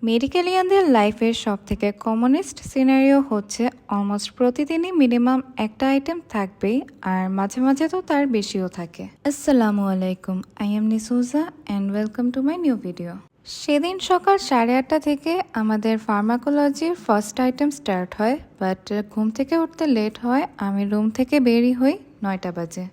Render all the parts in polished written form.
মেডিকেলিয়ানদের লাইফের সবথেকে commonest scenario হচ্ছে অলমোস্ট প্রতিদিনই মিনিমাম একটা আইটেম থাকবেই, আর মাঝে মাঝে তো তার বেশিও থাকে। আসসালামু আলাইকুম, I am Nisuja and welcome to my new video. সেদিন সকাল 8:30 থেকে আমাদের ফার্মাকোলজির ফার্স্ট আইটেম স্টার্ট হয়, বাট ঘুম থেকে উঠতে লেট হয়। আমি রুম থেকে বেরিয়ে হই 9টা বাজে।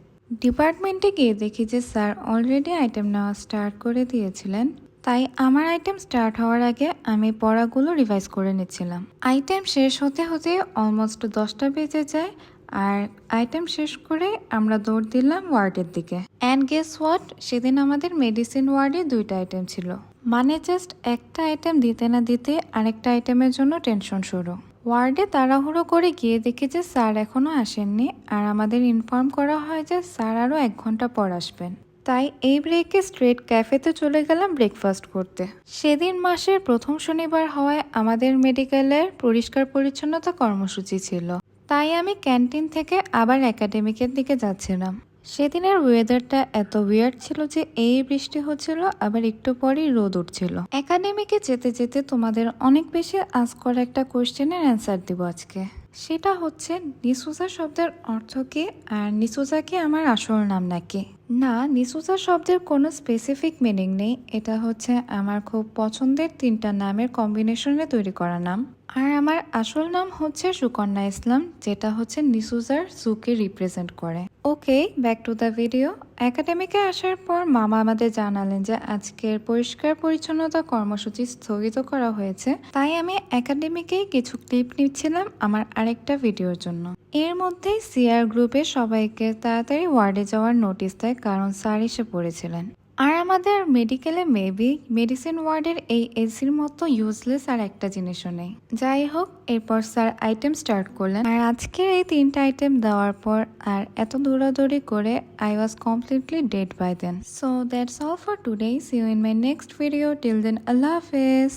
ডিপার্টমেন্টে গিয়ে দেখি যে স্যার অলরেডি আইটেম নেওয়া স্টার্ট করে দিয়েছিলেন, তাই আমার আইটেম স্টার্ট হওয়ার আগে আমি পড়াগুলো রিভাইজ করে নিচ্ছিলাম। আইটেম শেষ হতে হতে অলমোস্ট 10টা বেজে যায়, আর আইটেম শেষ করে আমরা দৌড় দিলাম ওয়ার্ডের দিকে। অ্যান্ড গেস হোয়াট, সেদিন আমাদের মেডিসিন ওয়ার্ডে 2টা আইটেম ছিল। মানে জাস্ট একটা আইটেম দিতে না দিতে আরেকটা আইটেমের জন্য টেনশন শুরু। ওয়ার্ডে তাড়াহুড়ো করে গিয়ে দেখি যে স্যার এখনো আসেননি, আর আমাদের ইনফর্ম করা হয় যে স্যার আরও 1 ঘন্টা পর আসবেন। তাই এই ব্রেকে স্ট্রেট ক্যাফেতে চলে গেলাম ব্রেকফাস্ট করতে। সেদিন মাসের প্রথম শনিবার হওয়ায় আমাদের মেডিকেলের পরিষ্কার পরিচ্ছন্নতা কর্মসূচি ছিল, তাই আমি ক্যান্টিন থেকে আবার একাডেমিকের দিকে যাচ্ছিলাম। সেদিনের ওয়েদারটা এত উইয়ার্ড ছিল যে এই বৃষ্টি হচ্ছিল, আবার একটু পরেই রোদ উঠছিল। একাডেমিকে যেতে যেতে তোমাদের অনেক বেশি আস্ক করা একটা কোয়েশ্চেনের অ্যান্সার দিব আজকে। সেটা হচ্ছে নিসুজা শব্দের অর্থ কি, আর নিসুজা কি আমার আসল নাম নাকি? না, নিসুজা শব্দের কোনো স্পেসিফিক মিনিং নেই। এটা হচ্ছে আমার খুব পছন্দের 3টা নামের কম্বিনেশনে তৈরি করা নাম। আর আমার আসল নাম হচ্ছে সুকন্যা ইসলাম, যেটা হচ্ছে নিসুজার জুকে রিপ্রেজেন্ট করে। ওকে, ব্যাক টু দ্য ভিডিও। একাডেমিকে আসার পর মামা আমাদের জানালেন যে আজকের পরিষ্কার পরিচ্ছন্নতা কর্মসূচি স্থগিত করা হয়েছে, তাই আমি একাডেমিকেই কিছু ক্লিপ নিচ্ছিলাম আমার আরেকটা ভিডিওর জন্য। এর মধ্যেই সিআর গ্রুপে সবাইকে তাড়াতাড়ি ওয়ার্ডে যাওয়ার নোটিশ দেয়, কারণ স্যার এসে পড়েছিলেন। আর আমাদের মেডিকেলে মেবি মেডিসিন ওয়ার্ডের এই এসির মতো ইউজলেস আর একটা জিনিসও নেই। যাই হোক, এরপর স্যার আইটেম স্টার্ট করলেন, আর আজকের এই 3টা আইটেম দেওয়ার পর আর এত দৌড়াদৌড়ি করে I was completely dead by then. So that's all for today. See you in my next video. Till then, আল্লাহ হাফেজ।